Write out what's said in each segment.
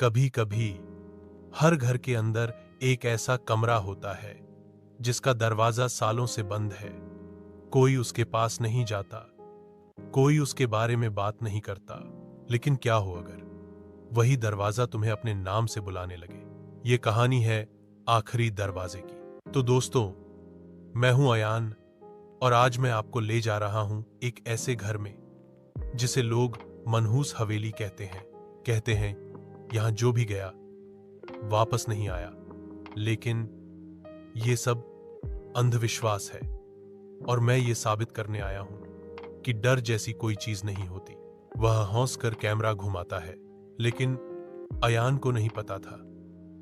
कभी कभी हर घर के अंदर एक ऐसा कमरा होता है जिसका दरवाजा सालों से बंद है। कोई उसके पास नहीं जाता, कोई उसके बारे में बात नहीं करता। लेकिन क्या हो अगर वही दरवाजा तुम्हें अपने नाम से बुलाने लगे। ये कहानी है आखिरी दरवाजे की। तो दोस्तों, मैं हूं अयान और आज मैं आपको ले जा रहा हूं एक ऐसे घर में जिसे लोग मनहूस हवेली कहते हैं यहां जो भी गया वापस नहीं आया। लेकिन ये सब अंधविश्वास है और मैं ये साबित करने आया हूं कि डर जैसी कोई चीज नहीं होती। वह हंस कर कैमरा घुमाता है, लेकिन अयान को नहीं पता था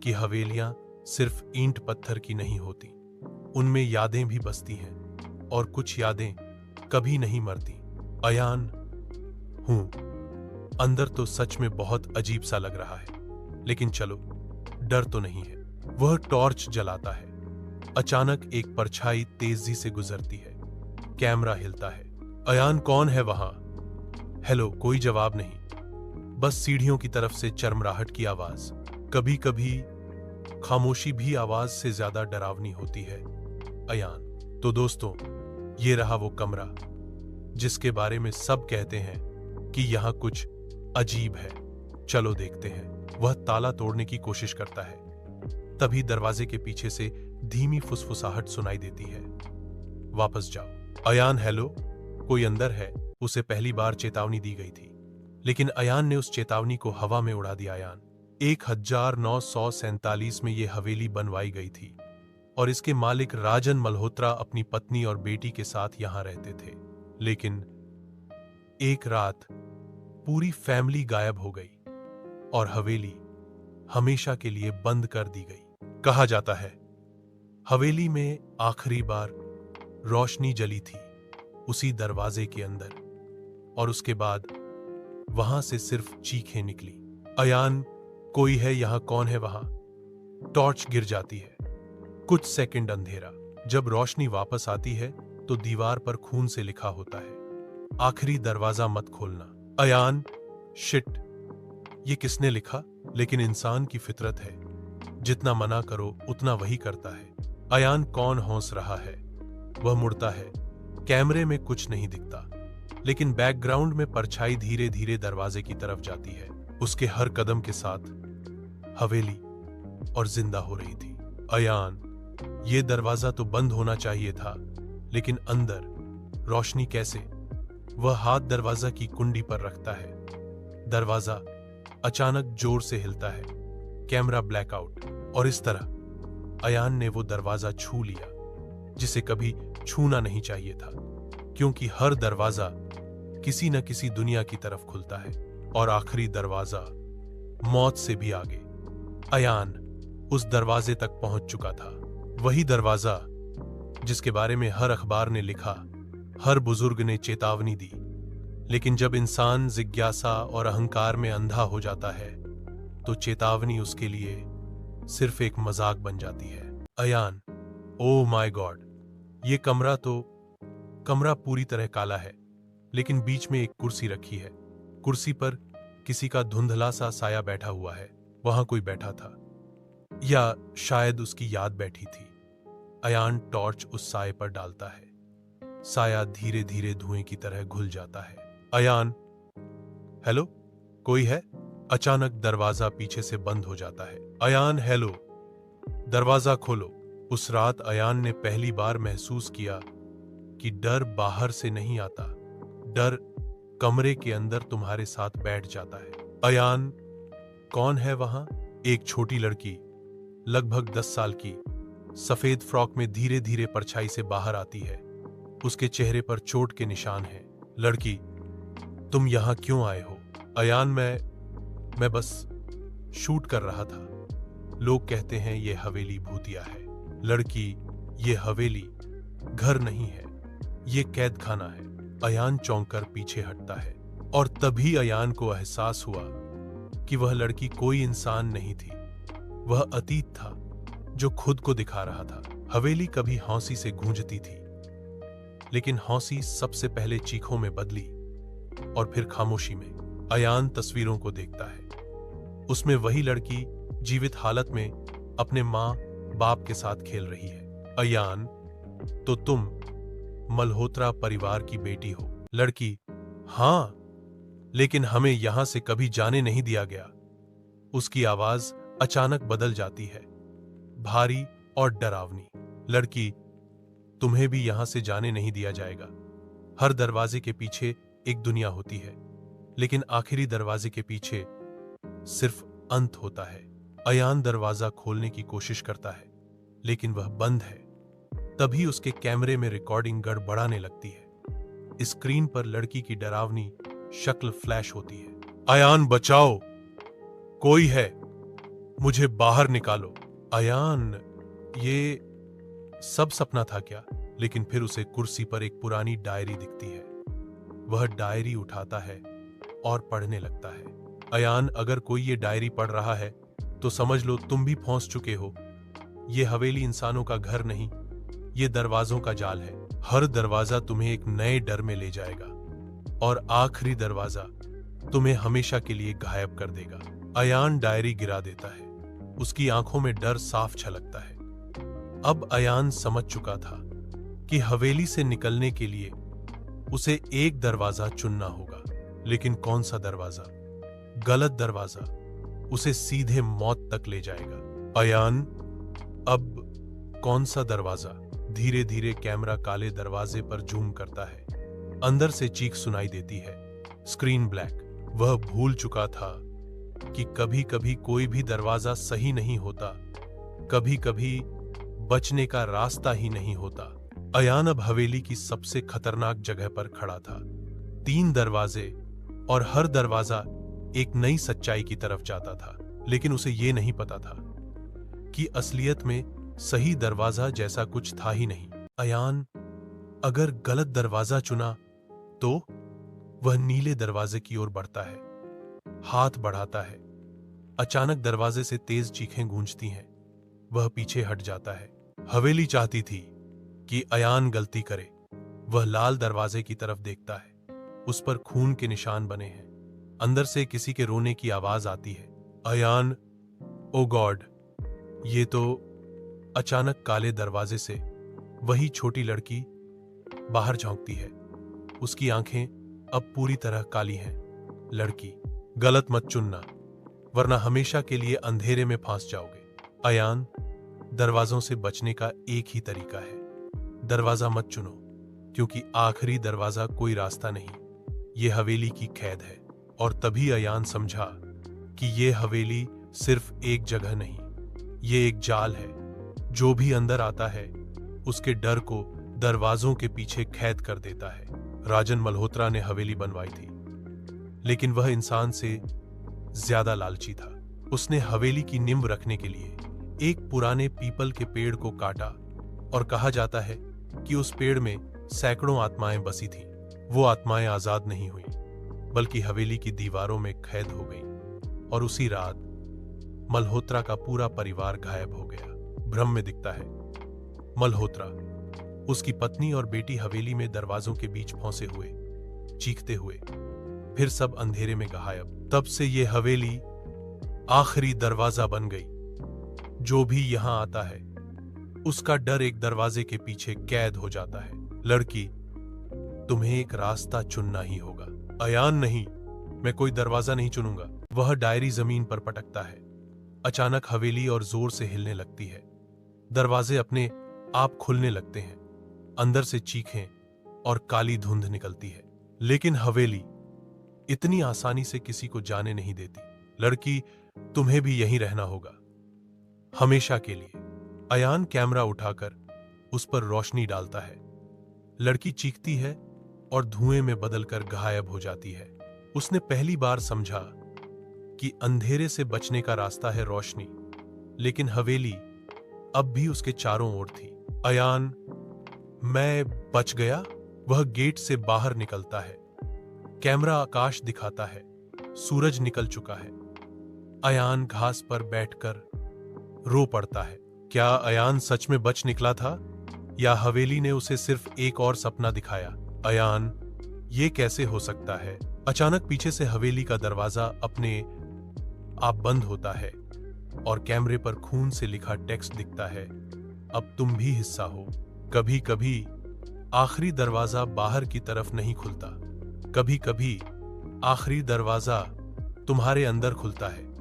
कि हवेलियां सिर्फ ईंट पत्थर की नहीं होती, उनमें यादें भी बसती हैं और कुछ यादें कभी नहीं मरती। अयान हूं, अंदर तो सच में बहुत अजीब सा लग रहा है, लेकिन चलो, डर तो नहीं है। वह टॉर्च जलाता है। अचानक एक परछाई तेजी से गुजरती है, कैमरा हिलता है। अयान, कौन है वहां? हेलो, कोई जवाब नहीं, बस सीढ़ियों की तरफ से चरमराहट की आवाज। कभी कभी खामोशी भी आवाज से ज्यादा डरावनी होती है। अयान, तो दोस्तों, ये रहा वो कमरा जिसके बारे में सब कहते हैं कि यहां कुछ अजीब है। चलो देखते हैं। वह ताला तोड़ने की कोशिश करता है, तभी दरवाजे के पीछे से धीमी फुसफुसाहट सुनाई देती है। वापस जाओ। अयान, हेलो, कोई अंदर है? उसे पहली बार चेतावनी दी गई थी, लेकिन अयान ने उस चेतावनी को हवा में उड़ा दिया। अयान, 1947 में यह हवेली बनवाई गई थी और इसके मालिक राजन मल्होत्रा अपनी पत्नी और बेटी के साथ यहां रहते थे। लेकिन एक रात पूरी फैमिली गायब हो गई और हवेली हमेशा के लिए बंद कर दी गई। कहा जाता है हवेली में आखिरी बार रोशनी जली थी उसी दरवाजे के अंदर, और उसके बाद वहां से सिर्फ चीखें निकली। अयान, कोई है यहां? कौन है वहां? टॉर्च गिर जाती है। कुछ सेकंड अंधेरा। जब रोशनी वापस आती है तो दीवार पर खून से लिखा होता है, आखिरी दरवाजा मत खोलना। अयान, शिट, ये किसने लिखा? लेकिन इंसान की फितरत है, जितना मना करो उतना वही करता है। अयान, कौन हंस रहा है? वह मुड़ता है। कैमरे में कुछ नहीं दिखता, लेकिन बैकग्राउंड में परछाई धीरे धीरे दरवाजे की तरफ जाती है। उसके हर कदम के साथ हवेली और जिंदा हो रही थी। अयान, ये दरवाजा तो बंद होना चाहिए था, लेकिन अंदर रोशनी कैसे? वह हाथ दरवाजा की कुंडी पर रखता है। दरवाजा अचानक जोर से हिलता है, कैमरा ब्लैकआउट, और इस तरह अयान ने वो दरवाजा छू लिया जिसे कभी छूना नहीं चाहिए था, क्योंकि हर दरवाजा किसी न किसी दुनिया की तरफ खुलता है और आखिरी दरवाजा मौत से भी आगे। अयान उस दरवाजे तक पहुंच चुका था, वही दरवाजा जिसके बारे में हर अखबार ने लिखा, हर बुजुर्ग ने चेतावनी दी। लेकिन जब इंसान जिज्ञासा और अहंकार में अंधा हो जाता है तो चेतावनी उसके लिए सिर्फ एक मजाक बन जाती है। अयान, ओह माय गॉड, ये कमरा पूरी तरह काला है, लेकिन बीच में एक कुर्सी रखी है। कुर्सी पर किसी का धुंधला सा साया बैठा हुआ है। वहां कोई बैठा था, या शायद उसकी याद बैठी थी। अयान टॉर्च उस साये पर डालता है। साया धीरे धीरे धुएं की तरह घुल जाता है। अयान, हेलो, कोई है? अचानक दरवाजा पीछे से बंद हो जाता है। अयान, हेलो, दरवाजा खोलो। उस रात अयान ने पहली बार महसूस किया कि डर बाहर से नहीं आता, डर कमरे के अंदर तुम्हारे साथ बैठ जाता है। अयान, कौन है वहां? एक छोटी लड़की, लगभग 10 साल की, सफेद फ्रॉक में धीरे धीरे परछाई से बाहर आती है। उसके चेहरे पर चोट के निशान हैं। लड़की, तुम यहां क्यों आए हो? अयान, मैं बस शूट कर रहा था। लोग कहते हैं ये हवेली भूतिया है। लड़की, ये हवेली घर नहीं है, ये कैद खाना है। अयान चौंक कर पीछे हटता है और तभी अयान को एहसास हुआ कि वह लड़की कोई इंसान नहीं थी, वह अतीत था जो खुद को दिखा रहा था। हवेली कभी हौसी से गूंजती थी, लेकिन हौसी सबसे पहले चीखों में बदली और फिर खामोशी में। अयान तस्वीरों को देखता है। उसमें वही लड़की जीवित हालत में अपने माँ बाप के साथ खेल रही है। अयान, तो तुम मल्होत्रा परिवार की बेटी हो? लड़की, हाँ, लेकिन हमें यहां से कभी जाने नहीं दिया गया। उसकी आवाज अचानक बदल जाती है, भारी और डरावनी। लड़की, तुम्हें भी यहां से जाने नहीं दिया जाएगा। हर दरवाजे के पीछे एक दुनिया होती है, लेकिन आखिरी दरवाजे के पीछे सिर्फ अंत होता है। अयान दरवाजा खोलने की कोशिश करता है, लेकिन वह बंद है। तभी उसके कैमरे में रिकॉर्डिंग गड़बड़ाने लगती है। स्क्रीन पर लड़की की डरावनी शक्ल फ्लैश होती है। अयान, बचाओ, कोई है, मुझे बाहर निकालो। अयान, ये सब सपना था क्या? लेकिन फिर उसे कुर्सी पर एक पुरानी डायरी दिखती है। वह डायरी उठाता है और पढ़ने लगता है। अयान, अगर कोई ये डायरी पढ़ रहा है तो समझ लो तुम भी फंस चुके हो। ये हवेली इंसानों का घर नहीं, ये दरवाजों का जाल है। हर दरवाजा तुम्हें एक नए डर में ले जाएगा, और आखिरी दरवाजा तुम्हें हमेशा के लिए गायब कर देगा। अयान डायरी गिरा देता है। उसकी आंखों में डर साफ झलकता है। अब अयान समझ चुका था कि हवेली से निकलने के लिए उसे एक दरवाजा चुनना होगा। लेकिन कौन सा दरवाजा? गलत दरवाजा उसे सीधे मौत तक ले जाएगा। अयान, अब कौन सा दरवाजा? धीरे धीरे कैमरा काले दरवाजे पर जूम करता है। अंदर से चीख सुनाई देती है। Screen black. वह भूल चुका था कि कभी कभी कोई भी दरवाजा सही नहीं होता, कभी कभी बचने का रास्ता ही नहीं होता। अयान अब हवेली की सबसे खतरनाक जगह पर खड़ा था। 3 दरवाजे, और हर दरवाजा एक नई सच्चाई की तरफ जाता था। लेकिन उसे यह नहीं पता था कि असलियत में सही दरवाजा जैसा कुछ था ही नहीं। अयान अगर गलत दरवाजा चुना तो? वह नीले दरवाजे की ओर बढ़ता है, हाथ बढ़ाता है। अचानक दरवाजे से तेज चीखें गूंजती हैं। वह पीछे हट जाता है। हवेली चाहती थी कि अयान गलती करे। वह लाल दरवाजे की तरफ देखता है। उस पर खून के निशान बने हैं। अंदर से किसी के रोने की आवाज आती है। अयान, ओ गॉड, ये तो। अचानक काले दरवाजे से वही छोटी लड़की बाहर झांकती है। उसकी आंखें अब पूरी तरह काली हैं। लड़की, गलत मत चुनना, वरना हमेशा के लिए अंधेरे में फंस जाओगे। अयान, दरवाजों से बचने का एक ही तरीका है, दरवाजा मत चुनो, क्योंकि आखिरी दरवाजा कोई रास्ता नहीं, ये हवेली की कैद है। और तभी अयान समझा कि ये हवेली सिर्फ एक जगह नहीं, ये एक जाल है। जो भी अंदर आता है उसके डर को दरवाजों के पीछे कैद कर देता है। राजन मल्होत्रा ने हवेली बनवाई थी, लेकिन वह इंसान से ज्यादा लालची था। उसने हवेली की नींव रखने के लिए एक पुराने पीपल के पेड़ को काटा, और कहा जाता है कि उस पेड़ में सैकड़ों आत्माएं बसी थीं। वो आत्माएं आजाद नहीं हुई, बल्कि हवेली की दीवारों में कैद हो गईं। और उसी रात मल्होत्रा का पूरा परिवार गायब हो गया। भ्रम में दिखता है मल्होत्रा, उसकी पत्नी और बेटी हवेली में दरवाजों के बीच फंसे हुए, चीखते हुए, फिर सब अंधेरे में गायब। तब से ये हवेली आखिरी दरवाजा बन गई। जो भी यहां आता है उसका डर एक दरवाजे के पीछे कैद हो जाता है। लड़की, तुम्हें एक रास्ता चुनना ही होगा। अयान, नहीं, मैं कोई दरवाजा नहीं चुनूंगा। वह डायरी जमीन पर पटकता है। अचानक हवेली और जोर से हिलने लगती है। दरवाजे अपने आप खुलने लगते हैं। अंदर से चीखें और काली धुंध निकलती है। लेकिन हवेली इतनी आसानी से किसी को जाने नहीं देती। लड़की, तुम्हें भी यहीं रहना होगा, हमेशा के लिए। अयान कैमरा उठाकर उस पर रोशनी डालता है। लड़की चीखती है और धुएं में बदलकर गायब हो जाती है। उसने पहली बार समझा कि अंधेरे से बचने का रास्ता है रोशनी, लेकिन हवेली अब भी उसके चारों ओर थी। अयान, मैं बच गया। वह गेट से बाहर निकलता है। कैमरा आकाश दिखाता है। सूरज निकल चुका है। अयान घास पर बैठकर रो पड़ता है। क्या अयान सच में बच निकला था, या हवेली ने उसे सिर्फ एक और सपना दिखाया? अयान, ये कैसे हो सकता है? अचानक पीछे से हवेली का दरवाजा अपने आप बंद होता है और कैमरे पर खून से लिखा टेक्स्ट दिखता है, अब तुम भी हिस्सा हो। कभी कभी आखिरी दरवाजा बाहर की तरफ नहीं खुलता, कभी कभी आखिरी दरवाजा तुम्हारे अंदर खुलता है।